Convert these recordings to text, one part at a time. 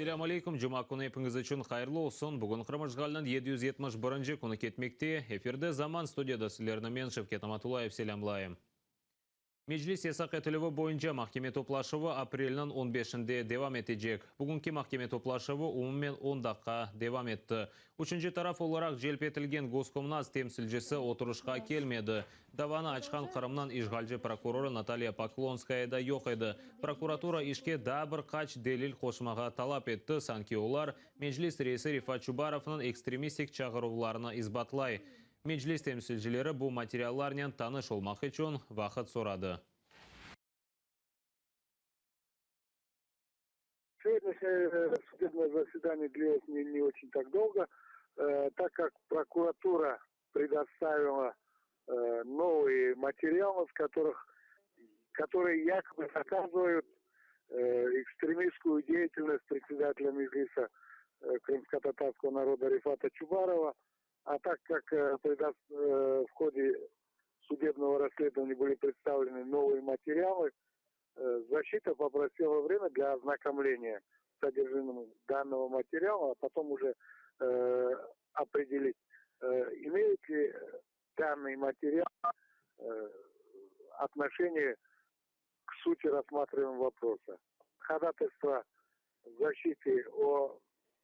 Assalamu alaikum. Cuma kuni hepiniz için hayırlı olsun. Bugün Kırmızıgal'ın 771. kunu ketmekte. Efirde zaman studiyada sizlerine men Şevket Amatulayev selamlayım. Meclis yasak etilivi boyunca mahkeme toplaşıvı aprelinin 15'inde devam edecek. Bugünkü mahkeme toplaşıvı umumen 10 dakika devam etti. Üçüncü taraf olarak celp etilgen Goskomnaz temsilcisi oturuşka gelmedi. Davаны açkan Kırım'dan işgalci prokuroru Natalya Poklonskaya da yok edi. Prokuratura işke da bir kaç delil koşmağa talap etti. Sanki olar meclis reisi Rifat Çubarov'un ekstremistik çağırıvlarını izbatlay. Meclis temsilcileri bu materiallarla tanış olmak için vakit soradı. Сегодняшнее судебное заседание длилось не очень так долго, так как прокуратура предоставила новые материалы, которые якобы доказывают экстремистскую деятельность председателя Меджлиса крымско-татарского народа Рифата Чубарова. А так как в ходе судебного расследования были представлены новые материалы, защита попросила время для ознакомления с содержимым данного материала, а потом уже определить, имеет ли данный материал отношение к сути рассматриваемого вопроса. Ходатайство защиты о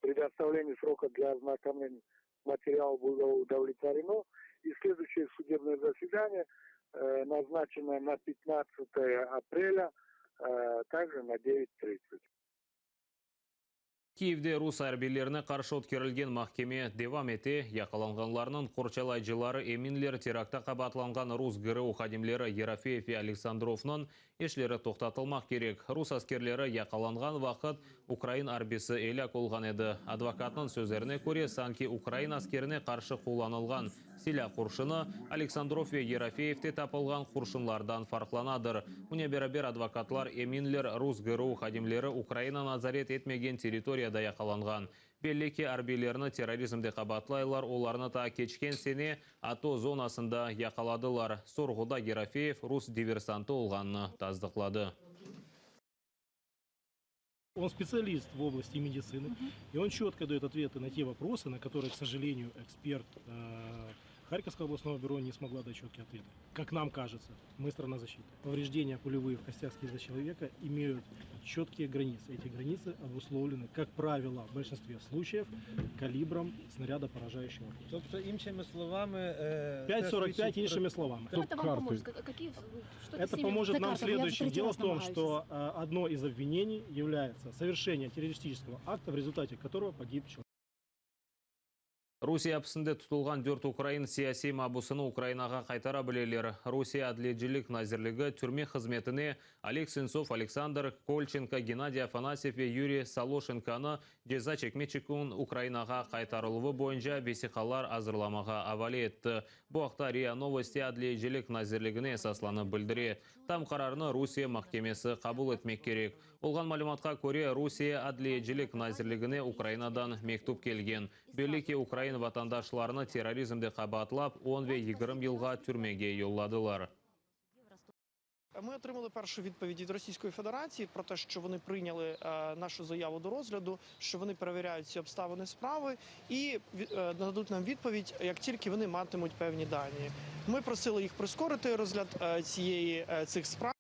предоставлении срока для ознакомления материала было удовлетворено, и следующее судебное заседание назначено на 15 апреля, также на 9:30. Kiyev'de Rus harbiylerine karşı ötkürülgen mahkeme devam etti. Yakalanganlarının korçalaycıları eminler terakta qabatlangan Rus GRU xadimleri Yerafeyev ve Aleksandrov'nun eşleri toxtatılmak gerek. Rus askerleri yakalangan vakit Ukrayn arbisi elak olgan edi. Advokatının sözlerine göre sanki Ukrayn askerine karşı kullanılgan silah kurşunu Aleksandrov ve Yerafeyev'te tapılgan kurşunlardan farklanadır. Buna beraber advokatlar eminler Rus GRU xadimleri Ukrayna nazaret etmegen teritoriyada yakalangan. Belli ki harbiylerini terrorizmde qabatlaylar, onlarını ta keçken sene ATO zonasında yakaladılar. Sorguda Yerafeyev Rus diversantı olganını tasdiqladı. Он специалист в области медицины, и он четко дает ответы на те вопросы, на которые, к сожалению, эксперт Харьковского областного бюро не смогла дать четкие ответы. Как нам кажется, мы страна защиты. Повреждения пулевые в костях скелета человека имеют четкие границы. Эти границы обусловлены, как правило, в большинстве случаев калибром снаряда поражающего. Тобто, іншими словами... 5,45 іншими словами. Это вам поможет? Это поможет нам следующее. Дело в том, что одно из обвинений является совершение террористического акта, в результате которого погиб человек. Русия апсында tutulgan 4 Украин siyasi mabusını Ukraynaga qaytara bilirler. Rusiya Adliyecilik Nazirligi türme hizmetine Oleg Sentsov, Alexander Kolchenko, Gennadiy Afanasyev ve Yuriy Saloshenkoni ceza çekmek için Ukraynaga qaytarılığı boyunca vesikalar hazırlamağa havale etti. Bu haqda RIA Novosti Adliyecilik Nazirligine esaslanıp bildirdi. Tam kararını Rusiya mahkemesi kabul etmek gerek. Olgan malumatga göre Rusiya Adliyecilik Nazirligine Ukraynadan mektup kelgen. Belli ki Ukrayna vatandaşlarını terrorizmde qabatlab 10 ve 20 yılga türmege yolladılar. Ми отримали першу відповідь від Російської Федерації про те, що вони прийняли нашу заяву до розгляду, що вони перевіряють ці обставини справи і нададуть нам відповідь, як тільки вони матимуть певні дані. Ми просили їх прискорити розгляд цих справ.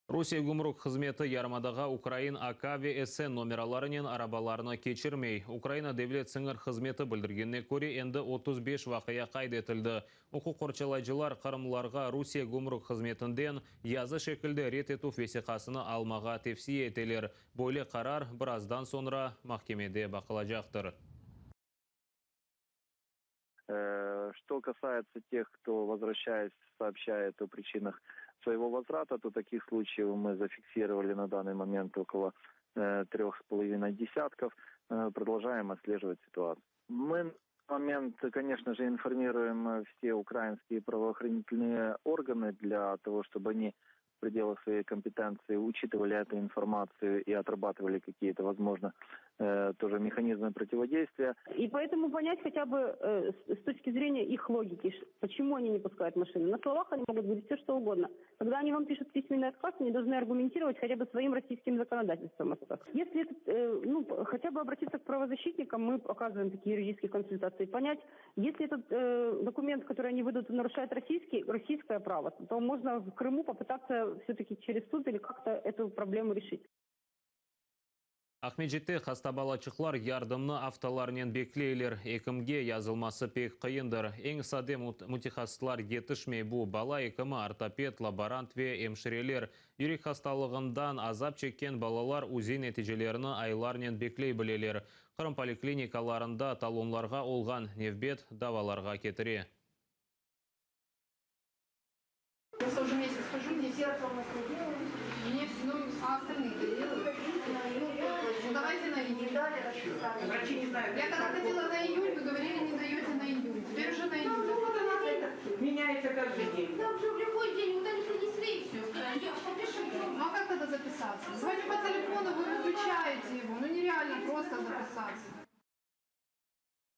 Rusiya Gumruk Hizmeti yarmadaga Ukrayn AK ve SN numeralarının arabalarını keçirmey. Ukrayna Devlet Sınır Hizmeti bildirgenne göre endi 35 vakıya kaydetildi. Hukuk korçalaycılar Kırımlarga Rusiya Gumruk Hizmetinden yazı şekilde ret etu vesikasını almağa tavsiye eteler. Böyle karar birazdan sonra mahkemede bakılacaktır. Что касается тех, кто, возвращаясь, сообщает о причинах своего возврата, то таких случаев мы зафиксировали на данный момент около 3,5 десятков. Продолжаем отслеживать ситуацию. Мы на момент, конечно же, информируем все украинские правоохранительные органы для того, чтобы они пределах своей компетенции учитывали эту информацию и отрабатывали какие-то, возможно, тоже механизмы противодействия. И поэтому понять хотя бы с точки зрения их логики, почему они не пускают машины. На словах они могут говорить все, что угодно. Когда они вам пишут письменный отказ, они должны аргументировать хотя бы своим российским законодательством. Если хотя бы обратиться к правозащитникам, мы оказываем такие юридические консультации, понять, если этот документ, который они выдадут, нарушает российское право, то можно в Крыму попытаться все-таки через суд или как-то эту проблему решить. Ахмеджетте хастабалачықлар ярдымны автоларнен беклейлер, екімге язылмасы пек қиындыр. Ең саде мутихастылар етішмей бұ бала екімі ортопед, лаборант ве емшірелер. Юрек хасталығындан азап чеккен балалар узи нәтижелеріні айларнен беклей білелер. Қырым поликлиникаларында талонларға олған невбет даваларға кетіре. Я уже месяц хожу, мне все равно делают, мне все, а остальные-то делают. Ну давайте на июнь. Врачи не знают. Я когда ходила на июнь, вы говорили, не даете на июнь. Теперь уже на июнь. Меняется каждый день. Да, уже в любой день, вы даже принесли и все. Попишите. Ну а как тогда записаться? Звоню по телефону, вы выключаете его. Ну нереально просто записаться.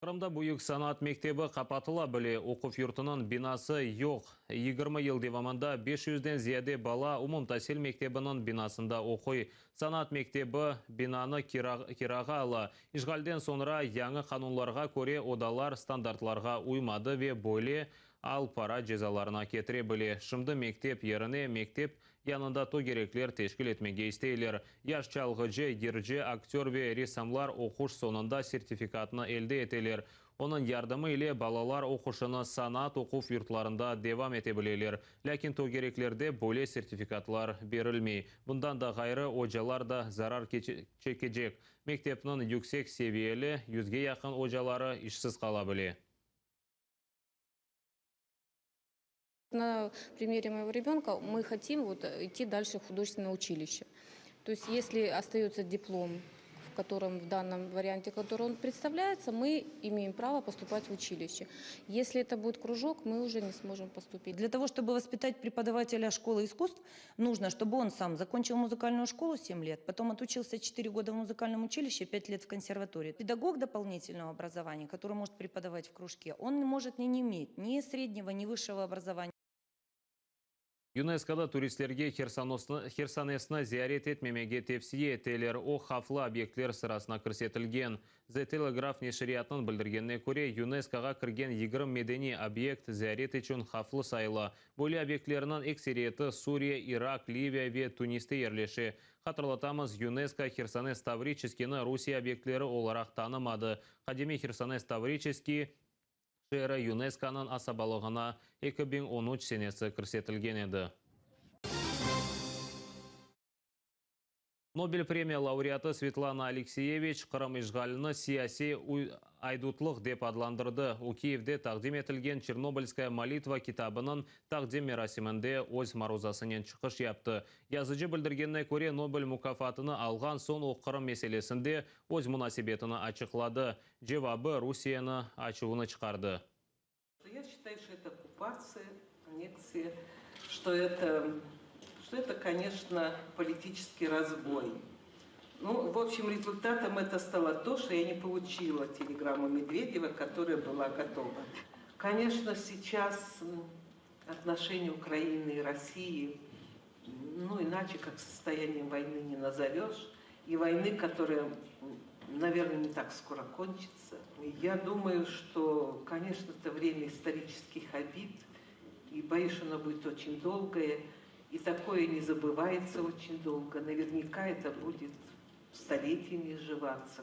Қырымда бұйық санат мектебі қапатыла біле оқып юртының бинасы жоқ. 20 ел деваманда 500-ден зияде бала умум тәсіл мектебінің бинасында оқой. Санат мектебі бинаны кираға ала. Ишғалден sonra яңы қанунларға көре одалар стандартларға уймады ве бойле ал пара жезаларына кетіре біле. Шымды мектеп еріне мектеп янында то кереклер тешкіл етмеге істейлер. Яш чалғыжы, ержі, актер ве ресамлар оқуш сонында сертификатыны елде етелер. Оның ярдымы иле балалар оқушыны санат оқуф юртларында девам ете білелер. Ләкин то кереклерде бөле сертификатлар берілмей. Бұндан да ғайры ожалар да зарар чекежек. Мектепнің yüksek севиелі 100-ге яқын ожалары ішсіз қала біле. На примере моего ребенка мы хотим идти дальше в художественное училище. То есть если остается диплом, в котором в данном варианте, который он представляется, мы имеем право поступать в училище. Если это будет кружок, мы уже не сможем поступить. Для того, чтобы воспитать преподавателя школы искусств, нужно, чтобы он сам закончил музыкальную школу 7 лет, потом отучился 4 года в музыкальном училище, 5 лет в консерватории. Педагог дополнительного образования, который может преподавать в кружке, он может не иметь ни среднего, ни высшего образования. ЮНЕСКОда туристерге Херсонесны зиярет етмемеге тепсие етелер о хафлы объектлер сырасына кірсетілген. The Telegraph нешіриятын білдіргенне көре ЮНЕСКОға кірген 20 медени объект зиярет үшін хафлы сайылы. Бөлі объектлерінің эксериеті Сурия, Ирак, Ливия ве Тунисте ерлеші. Қатырлатамыз ЮНЕСКО Херсонес Таврическені Русия объектлері оларақ танымады. Қадеми Херсонес Таврический шәрі ЮНЕСКОның асабалығына 2013 сенесі кірсетілген еді. Нобель премия лауреаты Светлана Алексеевич Қырым ишғалыны сияси айдутлық деп адландырды. У Киевде тақдим етілген Чернобыльская молитва китабының тақдим мерасимінде өз марузасынен чықыш япты. Yazıcı білдіргеніне көре Нобель мукафатыны алған сон о Қырым меселесінде өз мұнасибетіні açıkladı. Жевабы Русияны açığını çıkardı. Я считаю, что это оккупация, аннексия, что это, конечно, политический разбой. Ну, в общем, результатом это стало то, что я не получила телеграмму Медведева, которая была готова. Конечно, сейчас отношения Украины и России, ну, иначе как состоянием войны не назовешь. И войны, которая, наверное, не так скоро кончится. Я думаю, что, конечно, это время исторических обид. И боюсь, что оно будет очень долгое. И такое не забывается очень долго. Наверняка это будет столетиями сживаться.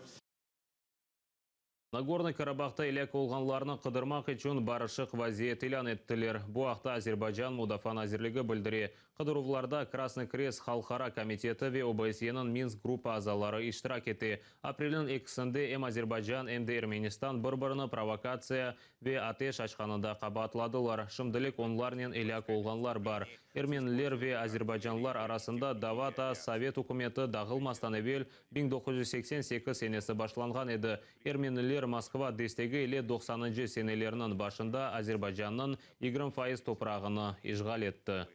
Нагорный Карабахта илек олғанларны қыдырмақ үшін барышық вазиет илан еттілер. Бұ ақта Азербайджан Мудафа Назирлігі білдіре. Қыдырувларда Красный Крест Халқара комитеті ве ОБСЕ-нің Минск группа азалары иштирак етті. Апрелін 2-сінде әм Азербайджан, әм де Эрменистан бір-біріні провокация ве атеш ашқанында қабатладылар. Шымдылік онларнен илек олғанлар бар. Эрменлер ве Азербайджанлар арасында Давата Совет үкіметі дағылмастан әвел 1988 сенесі башланған еді. Эрменлер Москва дестегі еле 90-шы сенелерінің башында Азербайджанның 20% топырағыны ишғал етті.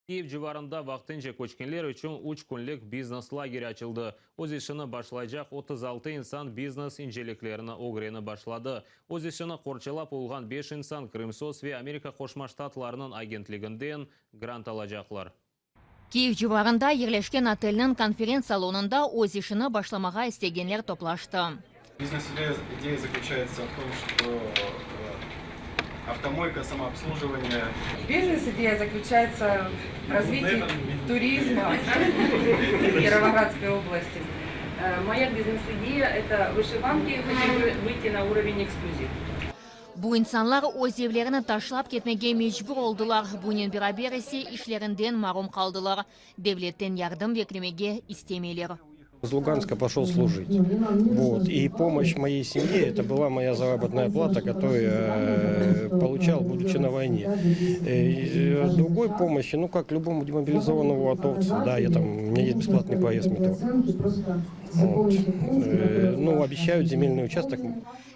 Киев жыварында вақтынча көчкенлер үшін 3 күнлік бизнес лагерь açıldı. Өз işini başlayacak 36 insan бизнес инжелеклеріні огрені башлады. Өз işini қорчалап olған 5 insan Крымсос ve Америка Қошма Штатларының агентлігінден грант алacaklar. Киев жыварында ерлешкен отельнің конференц-салонында өз işini башламаға істегенлер топлашты. Бизнес-идея заключается в том, что автомойка, самообслуживание. Бизнес-идея заключается в развитии туризма в Кировоградской области. Моя бизнес-идея – это вышиванки, хотим выйти на уровень эксклюзив. Bu insanlar öz evlerini taşlap ketmege mecbur oldular. Bunun beraber ise işlerinden mahrum kaldılar. Devletten yardım beklemege istemeler. Из Луганска пошел служить. Вот. И помощь моей семье, это была моя заработная плата, которую я получал, будучи на войне. Другой помощи, ну как любому демобилизованному атовцу, да, у меня есть бесплатный проезд в метро. Вот. Ну, обещают земельный участок.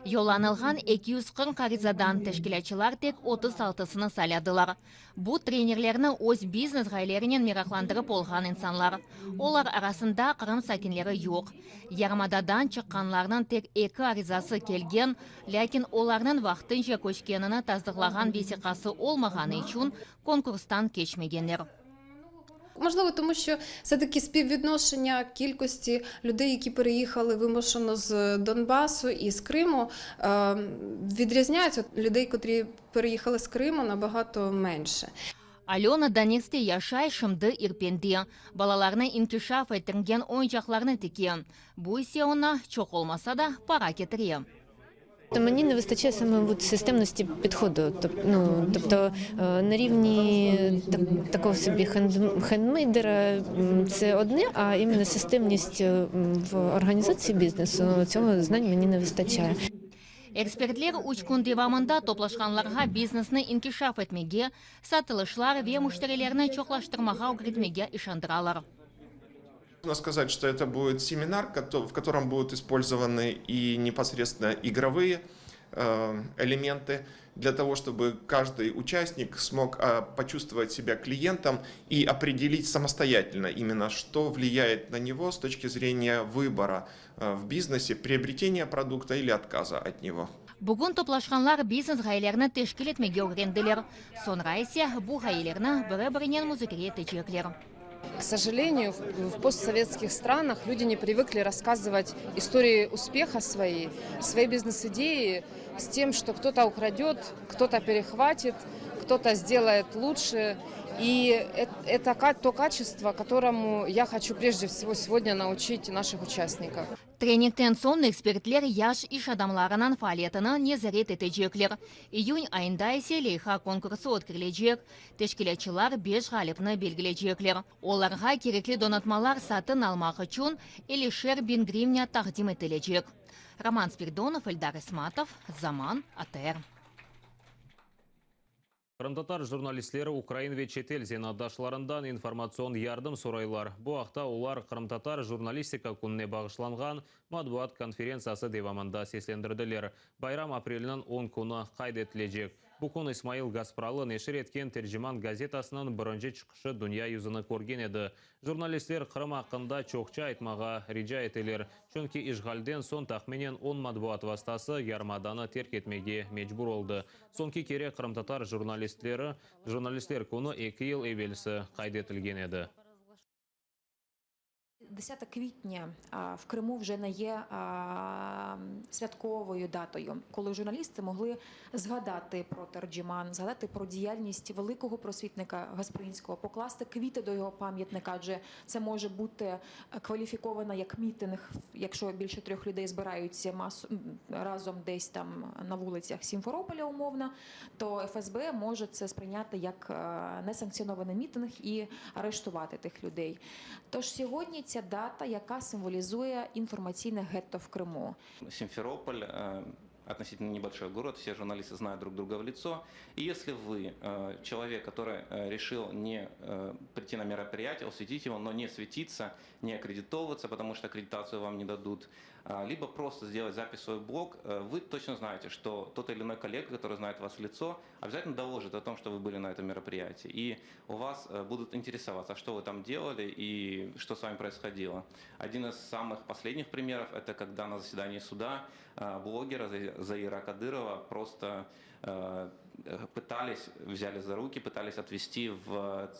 Yollanılgan 240 arizadan teşkilatçılar tek 36'sını saladılar. Bu trenerlerini öz biznes gaylerinin meraklandırıp olgan insanlar. Olar arasında Kırım sakinleri yok. Yarmadadan çıkanlarının tek 2 arizası kelgen, lakin olarının vaqtınca köçkenini tasdiqlagan vesiqası olmagаны için konkurstan geçmegenler. Можливо, тому що все-таки співвідношення кількості людей, які переїхали вимушено з Донбасу і з Криму, відрізняються. Людей, котрі переїхали з Криму, набагато менше. Alona Donetsk'te yaşay, şimdi İrpende. Balalarını inkişaf ettirgen oyuncaklarını teken. Bu ise ona çok olmasa da para getiriyor. Мені не вистачає саме системності підходу. Тобто на рівні такого собі хендмейдера це одне, а іменно системність в організації бізнесу, цього знань мені не вистачає. Ekspertler 3 gün devamında toplaşkanlarga biznesini inkişaf etmege, satılışlar ve müşterilerini çoklaştırmaga öğretmege işandıralar. Можно сказать, что это будет семинар, в котором будут использованы и непосредственно игровые элементы, для того, чтобы каждый участник смог почувствовать себя клиентом и определить самостоятельно именно, что влияет на него с точки зрения выбора в бизнесе, приобретения продукта или отказа от него. Bugün toplaşkanlar biznes gayelerini teşkil etmege öğrendiler. Sonra ise bu gayelerini bir-birinin müzikere edecekler. К сожалению, в постсоветских странах люди не привыкли рассказывать истории успеха своей бизнес-идеи с тем, что кто-то украдет, кто-то перехватит, кто-то сделает лучше. И это то качество, которому я хочу прежде всего сегодня научить наших участников. Treningten sonra ekspertler yaş iş adamlarının faaliyetini nezaret edecekler. İyun ayında ise leyha konkursu ötkirilecek. Teşkilatçılar 5 galipni belgileyecekler. Olarga gerekli donatmalar satın almak için 50.000 гривня takdim edilecek. Roman Spiridonov, Eldar Ismatov, Zaman, ATR. Кырымтатар журналистлері Украин ве чет-эл зенаддашларындан информацион ярдым сурайлар. Бу акта улар Кырымтатар журналистика күніне бағышланған матбуат конференциясы девамында сеслендірділер. Байрам апрелінің 10 күні қайд етілежек. Бу күн Исмаил Гаспралы нешір еткен Тержиман газетасының бірінші чықшы дүния юзыны көрген еді. Журналистлер Кырым ақында чоқча айтмаға риджа етелер. Чөнки ишгалден сон тахменен 10 матбуат вастасы ярмаданы терк етмеге мечбур oldu. Сонки кере Кырымтатар журналистлер күні 2 ел евелісі қайд етілген еді. 10 квітня в Криму вже не є святковою датою, коли журналісти могли згадати про Терджиман, згадати про діяльність великого просвітника Гаспринського, покласти квіти до його пам'ятника, адже це може бути кваліфіковано як мітинг, якщо більше 3 людей збираються разом десь там на вулицях Сімферополя умовно, то ФСБ може це сприйняти як несанкціонований мітинг і арештувати тих людей. Тож сьогодні ця дата, яка символізує інформаційне гетто в Криму. Симферополь – относительно небольшой город, все журналисты знают друг друга в лицо. И если вы человек, который решил не прийти на мероприятие, осветить его, но не светиться, не аккредитовываться, потому что аккредитацию вам не дадут, либо просто сделать запись в свой блог, вы точно знаете, что тот или иной коллега, который знает вас в лицо, обязательно доложит о том, что вы были на этом мероприятии. И у вас будут интересоваться, что вы там делали и что с вами происходило. Один из самых последних примеров – это когда на заседании суда блогера Заира Кадырова просто взяли за руки, пытались отвести в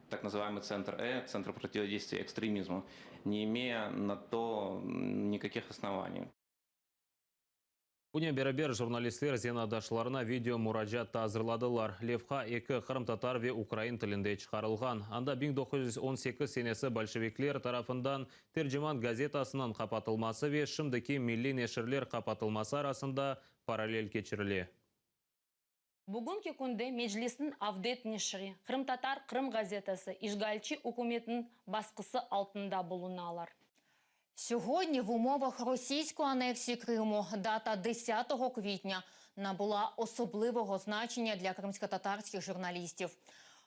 так называемый центр Центр противодействия экстремизму, не имея на то никаких оснований. Буня беребер журналистлер зенадашларына видео мураджат тазырладылар. Левха 2 Қырым-татар ве Украин тілінде чықарылған. Анда 1918 сенесі большевиклер тарафындан Тержиман газетасынан қапатылмасы ве шымдыки милли нешірлер қапатылмасы арасында параллель кечіріле. Бүгінгі күнде Меджлистің Авдет Нешри, Қырым-татар Қырым газетасы Ишгальчи үкіметін басқысы алтында болуналар. Сьогодні в умовах російської анексії Криму дата 10 квітня набула особливого значення для кримськотатарських журналістів.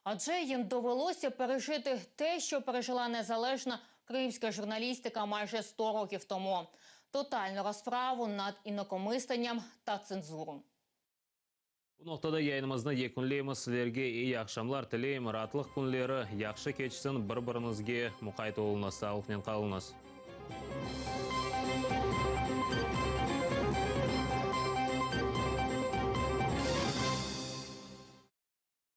Адже їм довелося пережити те, що пережила незалежна кримська журналістика майже 100 років тому. Тотальну розправу над інакомисленням та цензуру. Bu noktada yayınımızda yekunleyimiz. Sizlerge iyi akşamlar tileyim. Rahatlık günleri, yaxşı keçsin, bir-birinizge muqayt olunuz, sağlıknen qalınız.